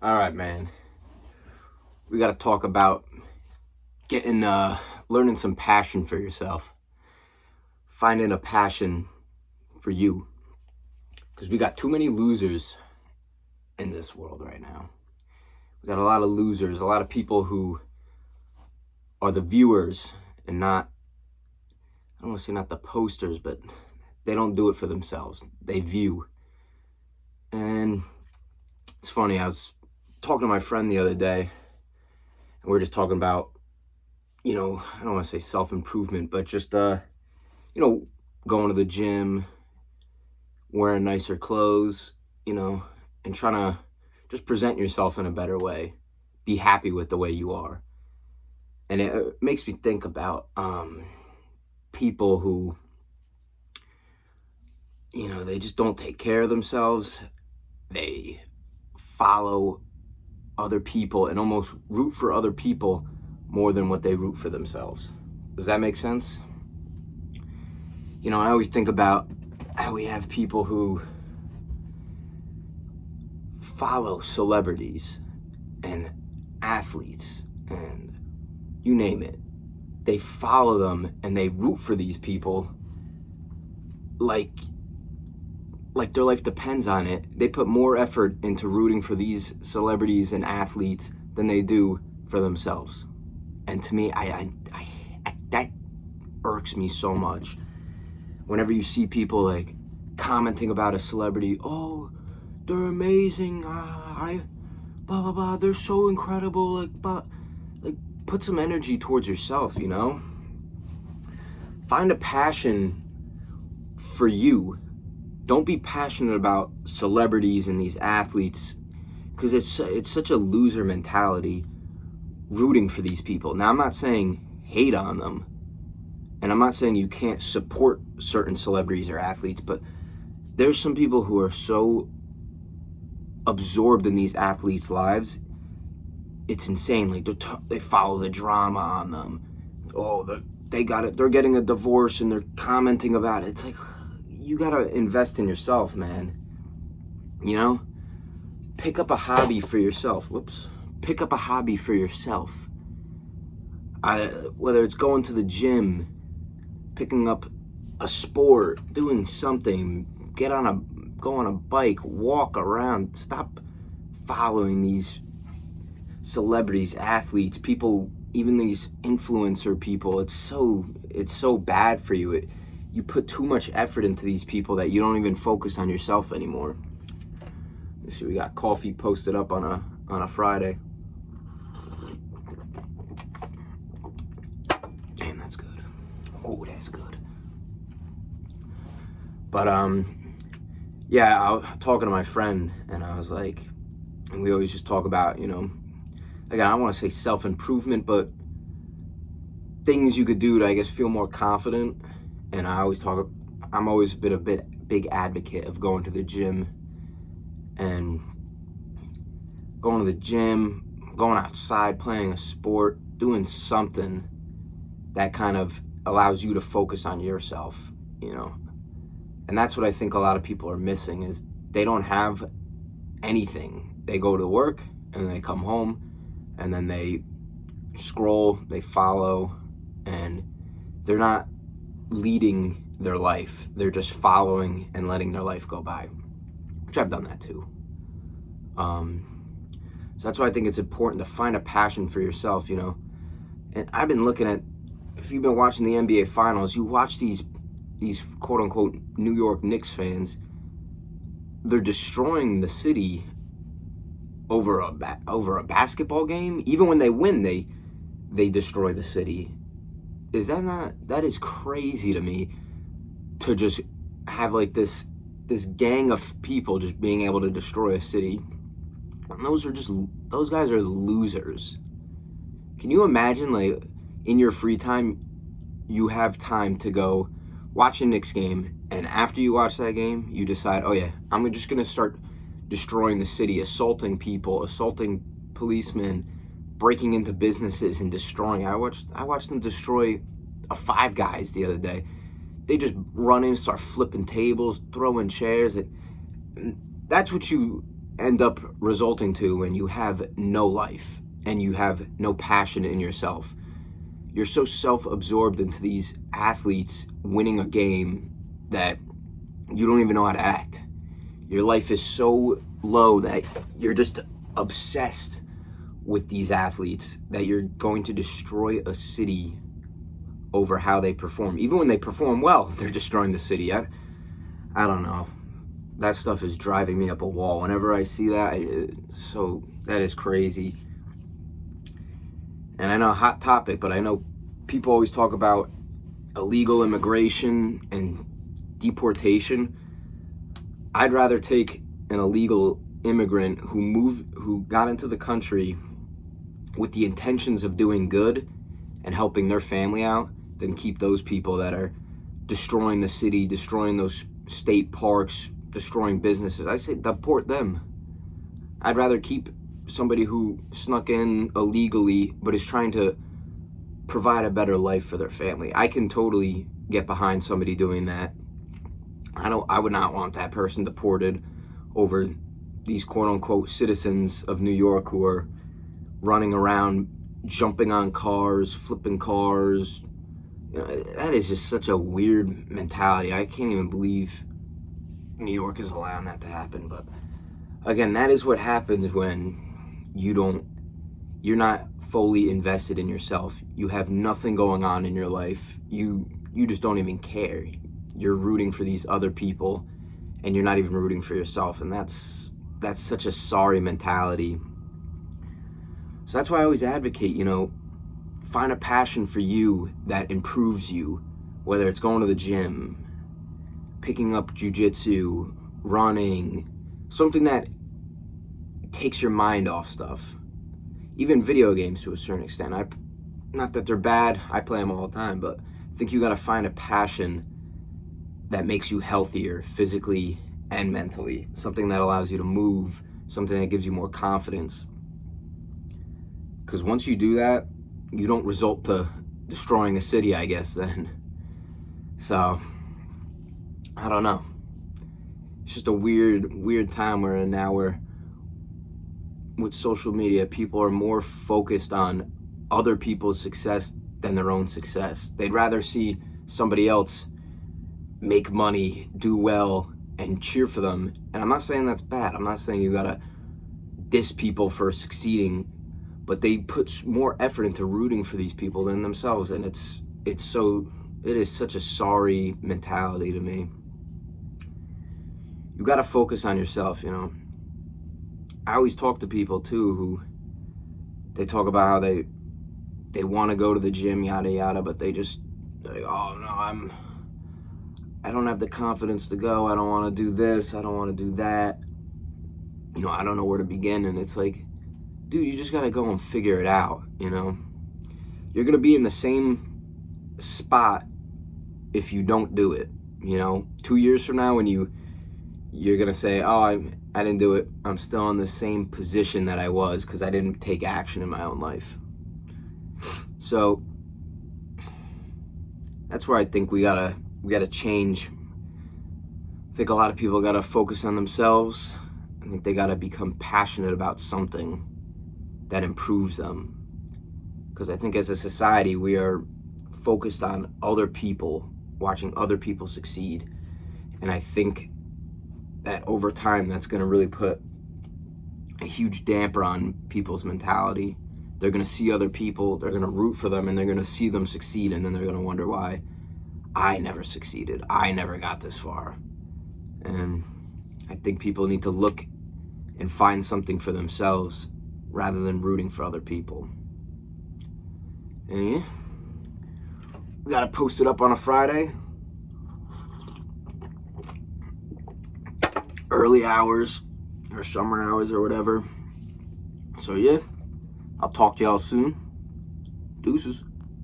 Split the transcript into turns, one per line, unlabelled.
All right, man. We got to talk about getting, learning some passion for yourself. Finding a passion for you. Because we got too many losers in this world right now. We got a lot of losers, a lot of people who are the viewers and not, I don't want to say not the posters, but they don't do it for themselves. They view. And it's funny, I was talking to my friend the other day, and we were just talking about, I don't want to say self-improvement, but just, going to the gym, wearing nicer clothes, and trying to just present yourself in a better way. Be happy with the way you are. And it makes me think about people who, they just don't take care of themselves. They follow other people and almost root for other people more than what they root for themselves. Does that make sense? I always think about how we have people who follow celebrities and athletes and you name it. They follow them and they root for these people like their life depends on it. They put more effort into rooting for these celebrities and athletes than they do for themselves. And to me, I that irks me so much. Whenever you see people like commenting about a celebrity, oh, they're amazing, blah blah blah, they're so incredible, put some energy towards yourself, Find a passion for you. Don't be passionate about celebrities and these athletes, because it's such a loser mentality rooting for these people. Now, I'm not saying hate on them, and I'm not saying you can't support certain celebrities or athletes, but there's some people who are so absorbed in these athletes' lives, it's insane. Like they follow the drama on them. Oh, they got it. They're getting a divorce and they're commenting about it. It's like, you gotta invest in yourself, man. Pick up a hobby for yourself. Pick up a hobby for yourself. Whether it's going to the gym, picking up a sport, doing something, go on a bike, walk around. Stop following these celebrities, athletes, people, even these influencer people. It's so bad for you. You put too much effort into these people that you don't even focus on yourself anymore. Let's see, we got coffee posted up on a Friday. Damn, that's good. Oh, that's good. But yeah, I was talking to my friend, and I was like, and we always just talk about, again, I don't want to say self-improvement, but things you could do to, I guess, feel more confident. And I'm always been a big advocate of going to the gym and going outside, playing a sport, doing something that kind of allows you to focus on yourself, And that's what I think a lot of people are missing, is they don't have anything. They go to work and they come home and then they scroll, they follow, and they're not leading their life. They're just following and letting their life go by, which I've done that too. So that's why I think it's important to find a passion for yourself, And I've been looking at, if you've been watching the NBA Finals, you watch these quote-unquote New York Knicks fans. They're destroying the city over a basketball game. Even when they win, they destroy the city. That is crazy to me, to just have like this gang of people just being able to destroy a city. And those guys are losers. Can you imagine, like, in your free time, you have time to go watch a Knicks game, and after you watch that game, you decide, oh yeah, I'm just gonna start destroying the city, assaulting people, assaulting policemen, breaking into businesses and destroying. I watched them destroy a Five Guys the other day. They just run in, start flipping tables, throwing chairs. That's what you end up resulting to when you have no life and you have no passion in yourself. You're so self-absorbed into these athletes winning a game that you don't even know how to act. Your life is so low that you're just obsessed with these athletes that you're going to destroy a city over how they perform. Even when they perform well, they're destroying the city. I don't know. That stuff is driving me up a wall. Whenever I see that, so that is crazy. And I know, hot topic, but I know people always talk about illegal immigration and deportation. I'd rather take an illegal immigrant who got into the country with the intentions of doing good and helping their family out than keep those people that are destroying the city, destroying those state parks, destroying businesses. I say deport them. I'd rather keep somebody who snuck in illegally but is trying to provide a better life for their family. I can totally get behind somebody doing that. I would not want that person deported over these quote-unquote citizens of New York who are running around, jumping on cars, flipping cars. That is just such a weird mentality. I can't even believe New York is allowing that to happen. But again, that is what happens when you're not fully invested in yourself. You have nothing going on in your life. You just don't even care. You're rooting for these other people and you're not even rooting for yourself. And that's such a sorry mentality. So that's why I always advocate, find a passion for you that improves you, whether it's going to the gym, picking up jujitsu, running, something that takes your mind off stuff. Even video games to a certain extent. Not that they're bad, I play them all the time, but I think you gotta find a passion that makes you healthier physically and mentally. Something that allows you to move, something that gives you more confidence. Because once you do that, you don't result to destroying a city, I guess, then. So, I don't know. It's just a weird time we're in now where with social media, people are more focused on other people's success than their own success. They'd rather see somebody else make money, do well, and cheer for them. And I'm not saying that's bad. I'm not saying you gotta diss people for succeeding, but they put more effort into rooting for these people than themselves, and it is such a sorry mentality to me. You gotta focus on yourself, I always talk to people too who they talk about how they want to go to the gym, yada yada, but they just like, oh no, I don't have the confidence to go. I don't want to do this. I don't want to do that. I don't know where to begin. And it's like, dude, you just got to go and figure it out. You're going to be in the same spot if you don't do it. 2 years from now when you're going to say, oh, I didn't do it. I'm still in the same position that I was because I didn't take action in my own life. So that's where I think we gotta change. I think a lot of people gotta focus on themselves. I think they gotta become passionate about something that improves them. Because I think as a society, we are focused on other people, watching other people succeed. And I think that over time, that's gonna really put a huge damper on people's mentality. They're gonna see other people, they're gonna root for them, and they're gonna see them succeed, and then they're gonna wonder why I never succeeded. I never got this far. And I think people need to look and find something for themselves rather than rooting for other people. And yeah, we gotta post it up on a Friday. Early hours or summer hours or whatever. So yeah, I'll talk to y'all soon. Deuces.